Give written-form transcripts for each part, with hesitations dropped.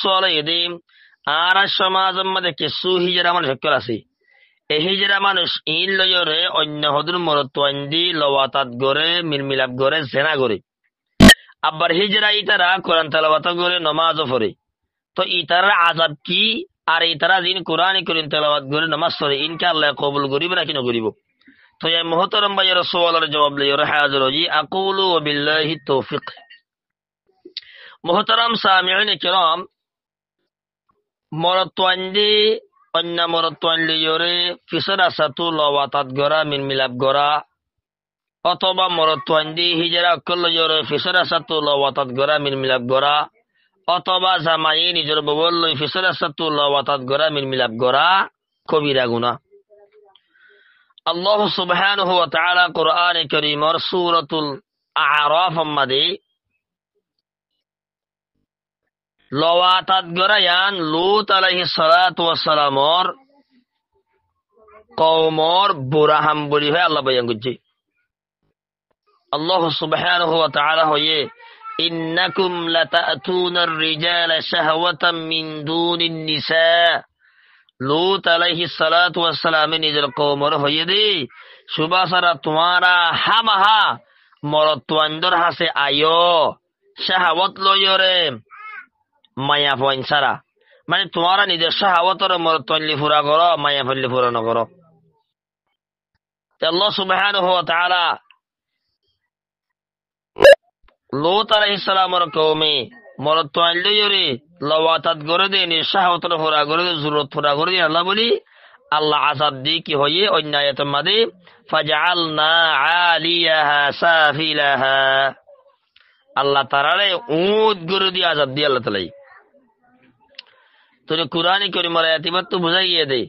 সোয়ালে এদিন আর সমাজের মধ্যে কিছু হিজরা মানুষ হক্কর আছে। এই হিজরা মানুষ ইন লয়রে অন্য হদুর মরত্বান্দি লওয়াতাত গড়ে মিলমিলাপ গড়ে জেনা গড়ে। আবার হিজরা ইতারা কোরআন তেলাওয়াত করে নমাজও পড়ে। তো ইতারার আজাব কি? আর ইতারা দিন কোরআন করিম তেলাওয়াত করে নমাজ পড়ে, ইনকে আল্লাহ কবুল করিব নাকি নকরিব? তো এই মুহতারাম ভাইয়ের সওয়ালের জবাব লইয়া হাজির হই। আকুলু ওয়া বিল্লাহি তৌফিক। মুহতারাম সামিঈন কিরাম, মরত্বান্দি অন্য মরত্বান লইয়রে ফিসর আসাতু লওয়াতাত গড়া মিলমিলাপ গড়া, অথবা মরত্বান্দি হিজরা অক্কল লইয়রে ফিসর আসাতু লওয়াতাত গড়া মিলমিলাপ গড়া, অথবা জামাই নিজের ববল লই ফিসর আসাতু লওয়াতাত গড়া মিলমিলাপ গড়া কবিরা গুনাহ। আল্লাহ সুবহানাহু ওয়া তাআলা কুরআনে কারীমের সূরাতুল আ'রাফ মধ্যে লওয়াতাত গড়ায়ান লূত আলাইহিস সালাতু ওয়াস সালামর কওমর বুরাহাম বলি হয় আল্লাহ বয়ান করছে। আল্লাহ সুবহানাহু ওয়া তাআলা হয়ে ইন্নাকুম লাতাতুনার রিজালা শাহওয়াতাম মিন দুনিন নিসা, লূত আলাইহিস সালাতু ওয়াস সালাম নিজের কওমর হয়ে দে সুবাসারা তোমারা হামাহা মরত্বান্দর হাসে আয়ো শাহওয়াত লয়রে মায়া পয়সারা, মানে তোমারা নিজের শাহওয়াতর মরত্বানলি পুরা করো, মায়া ফেললি পুরা ন করো। আল্লাহ সুবহানাহু ওয়া তাআলা লূত আলাইহিস সালামের কওমে মরত্বানলি ইরে লওয়াতাত গরে দে নি শাহওয়াতর পুরা করে দে জরুরত পুরা করে দে আল্লাহ বলি আল্লাহ আযাব দি কি হয়ে অন্য আয়াতের মধ্যে ফাজআলনা আলিয়াহা সাফিলাহা, আল্লাহ তাআলা উদ গরে দি আযাব দি আল্লাহ তাআলা। তো কুরআন কারীমের আয়াতবাত তো বুঝাই গিয়ে দে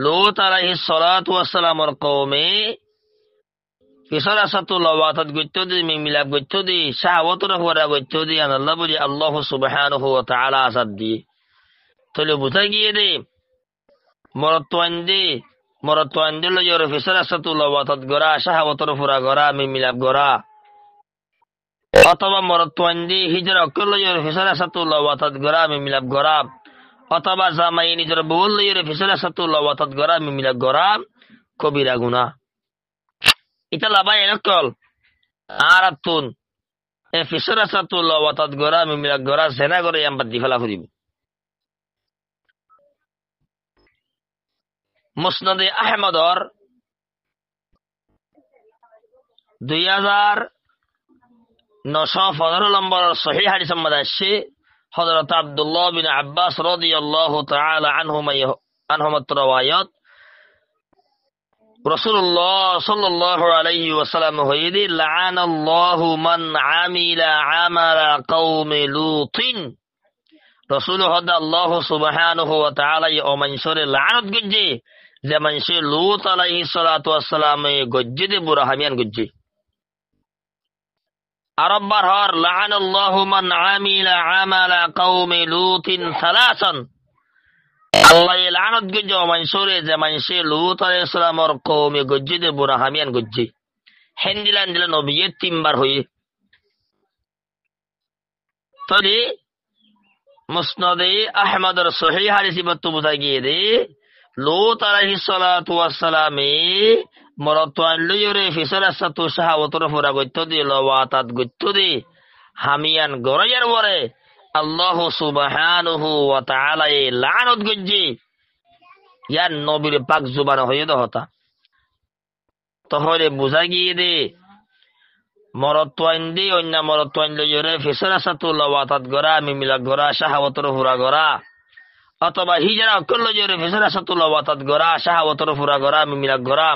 লূত আলাইহিস সালাতু ওয়াস সালামের কওমে ফিসর আসাতু লওয়াতাত গইতো দি মিলাপ গইতো দি শাহওয়াতর পুরা গইতো দি আল্লাহ বলি আল্লাহ সুবহানাহু ওয়া তাআলা আযাব দি। তো বুঝাই গিয়ে দে মরত্বান্দি লইয়রে ফিসর আসাতু লওয়াতাত গড়া শাহওয়াতর পুরা গড়া মিলাপ গড়া, অথবা মরত্বান্দি হিজরা অক্কল লইয়রে ফিসর আসাতু লওয়াতাত গড়া মিলাপ গড়া, অথবা জামাই নিজের বউল লইয়রে ফিসর আসাতু লওয়াতাত গড়া মিলাপ গড়া কবিরা গুনাহ। এটা লাভাই এনেকল আর আতুন এ ফিসর আসাতু লওয়াতাত গড়া মিলাপ গড়া জেনা করে আমরা দি ফেলা ফুরিব। মুসনাদে আহমদর 2915 নম্বর সহিহ হাদিস মধ্যে আসছে হযরত আব্দুল্লাহ বিন আব্বাস রাদিয়াল্লাহু তাআলা আনহুমা রওয়ায়াত রাসূলুল্লাহ সাল্লাল্লাহু আলাইহি ওয়াসাল্লাম হইদি লাআনাল্লাহু মান আমিলা আমালা কওমি লূতিন, রাসূল হদা আল্লাহ সুবহানাহু ওয়া তাআলা ও মানসুরে লানত গজ্জে যে মানসে লূত আলাইহিস সালাতু ওয়াস সালাম গজ্জে দে বুরাহামিয়ান গজ্জে। আরববার হর লাআনাল্লাহু মান আমিলা আমালা কওমি লূতিন সালাসান, আল্লাহ লানত গজ্জে ও মানসুরে যে মানসে লূত আলাইহিস সালামর কওমে গজ্জে দে বুরাহামিয়ান গজ্জে। হেন্দিলান দিলা নবিয়ে তিনবার হয়ে। তবে মুসনাদে আহমদের সহিহ হাদিসে বর্ত বুঝা গিয়ে দে লূত আলাইহিস সালাতু ওয়াস সালামে মরত্বান লইরে ফিসর আসাতু শাহওয়াতর পুরা গইতো দি লওয়াতাত গইতো দি হামিয়ান গরায়ার পরে আল্লাহ সুবহানাহু ওয়া তাআলা লানত গজ্জে ইয়ার নবীর পাক জুবান হয়ে দহতা। তাহলে বুঝা গিয়ে দে মরত্বান্দি অন্য মরত্বান লইরে ফিসর আসাতু লওয়াতাত গড়া মিলাপ গড়া শাহওয়াতর পুরা গড়া, অথবা হিজরা অক্কল লইরে ফিসর আসাতু লওয়াতাত গড়া শাহওয়াতর পুরা গড়া মিলাপ গড়া,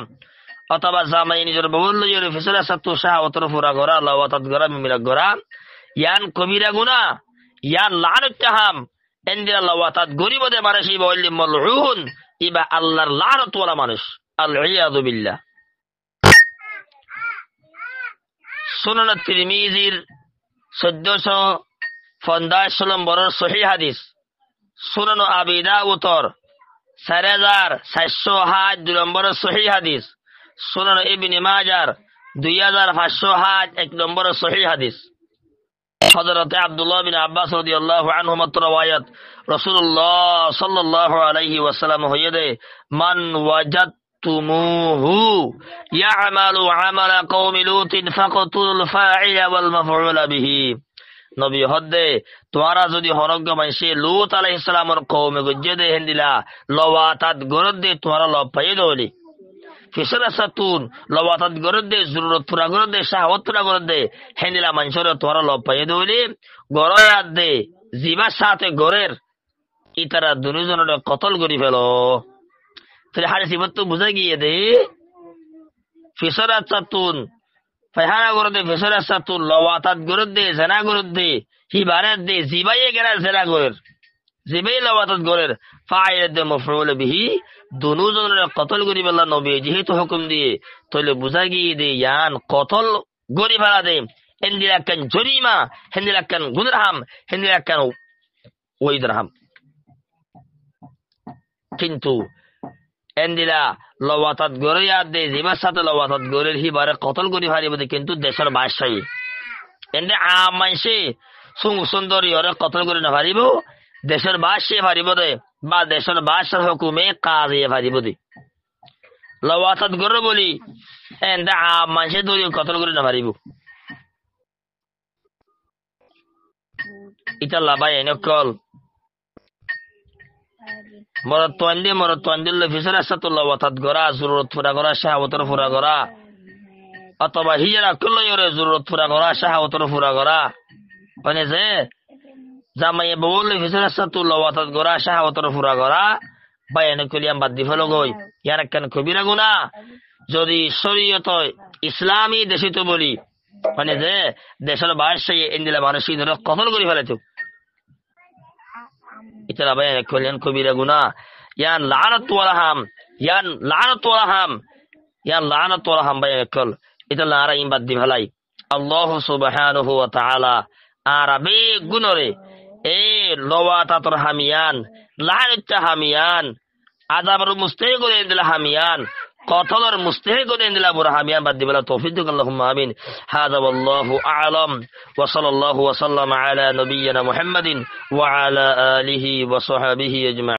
অথবা জামাই নিজের বউল লইরে ফিসর আসাতু শাহওয়াতর পুরা গড়া লওয়াতাত গড়া মিলাপ গড়া ইয়ান কবিরা গুনাহ, ইয়ান লানত তাহাম এন্দিরা লওয়াতাত গরিব দে মানুষ ইবা ওয়ালি মালউন, ইবা আল্লাহর লানত ওয়ালা মানুষ, আল ইয়াযু বিল্লাহ। সুনান তিরমিজির 1450 নম্বরের সহিহ হাদিস, সুনান আবি দাউদর 4408 নম্বরের সহিহ হাদিস, সুনান ইবনে মাজার 2501 নম্বরের সহিহ হাদিস। হযরত আব্দুল্লাহ বিন আব্বাস রাদিয়াল্লাহু আনহুমা রওয়ায়াত রাসূলুল্লাহ সাল্লাল্লাহু আলাইহি ওয়াসাল্লাম হইয়ে মান ওয়াজাদতুমুহু ইয়ামালু আমালা কওমি লুতিন ফাকতুল ফাইলা ওয়াল মাফউলা বিহি। নবী হদ্দে তোমরা যদি হরজ্ঞ মাইসে লুত আলাইহিস সালামের কওমে গজ্জে দে হেন্দিলা লওয়াতাত গরদে তোমরা লব পাই দলি ফিসরাসাতুন লওয়াতাত গরদে জরুরত পুরা গরদে শাহওয়াত পুরা গরদে হেন্দিলা মানসরে তোমরা লব পাই দলি গরয়াত দে জিবা সাথে গরের ইতারা দুজনের কতল করি ফেলো। তাহলে হারে সিবত তো বুঝা গিয়ে দে ফিসরাসাতুন ফাইহানা গরদে ফিসরাসাতুন লওয়াতাত গরদে জানা গরদে হিবারাত দে জিবাইয়ে গেরা জানা গরের জিবাই লওয়াতাত গরের ফাইল দে মাফউল বিহি দুজনের কতল করি ফেলা নবী যেহেতু হুকুম দিয়ে তাহলে বুঝা গিয়ে দে ইয়ান কতল গরি ফেলা দে হেন্দিলা কান জরিমা হেন্দিলা কান গুনরাহাম হেন্দিলা কান ওইদরাহাম। কিন্তু এন্দিলা লওয়াতাত গরে ইয়াদ দে জিবার সাথে লওয়াতাত গরের হিবারে কতল করি হারিব দে কিন্তু দেশের বাদশাহী এন্ডে আম মাইসে সুন্দরী ওরে কতল করে না হারিব দেশের বাদশাহী হারিব দে বা দেশের বাদশার হুকুমে কাজে হারিব দে লওয়াতাত গরে বলি এন্ডে আম মাইসে দড়ি কতল করে না হারিব ইটা লাভাই এনেকল মরত্বান্দিল্লে ফিসরাসাতুল্লাহ ওয়াতাত গরা জরুরত পুরা করা শাহাওয়াতের পুরা করা অথবা হিজরা কুল্লয়রে জরুরত পুরা করা শাহাওয়াতের পুরা করা মানে যে জামাইয়ে বউলে ফিসরাসাতুল্লাহ ওয়াতাত গরা শাহাওয়াতের পুরা করা বায়ানে কলিয়াম বাদ দি ফেলো গই ইয়ার একখান কবিরা গুনাহ যদি শরীয়ত ইসলামী দেশিত বলি মানে যে দেশের বাদশাহী এন্দিলা মানুষই ধরে কতল করে ফেলেছে ইতারা বায়ানে কলিয়ান কবিরা গুনাহ ইয়ান লানাতু আলাহাম বায়ানে কল এটা লারা ইম বাদ দি ফেলাই আল্লাহ সুবহানাহু ওয়া তাআলা আরাবে গুনরে এ লওয়াতাতর হামিয়ান লানাতটা হামিয়ান আযাবের মুস্তাহিক করে দিলা হামিয়ান কতলর মুস্তাহিক করে দিলা বুরা হামিয়ান বাদ দি বলা তৌফিক দিক আল্লাহুম্মা আমিন। হাযা ওয়াল্লাহু আ'লাম ওয়া সাল্লাল্লাহু ওয়া সাল্লামা আলা নাবিয়্যিনা মুহাম্মাদিন ওয়া আলা আলিহি ওয়া সাহবিহি আজমাইন।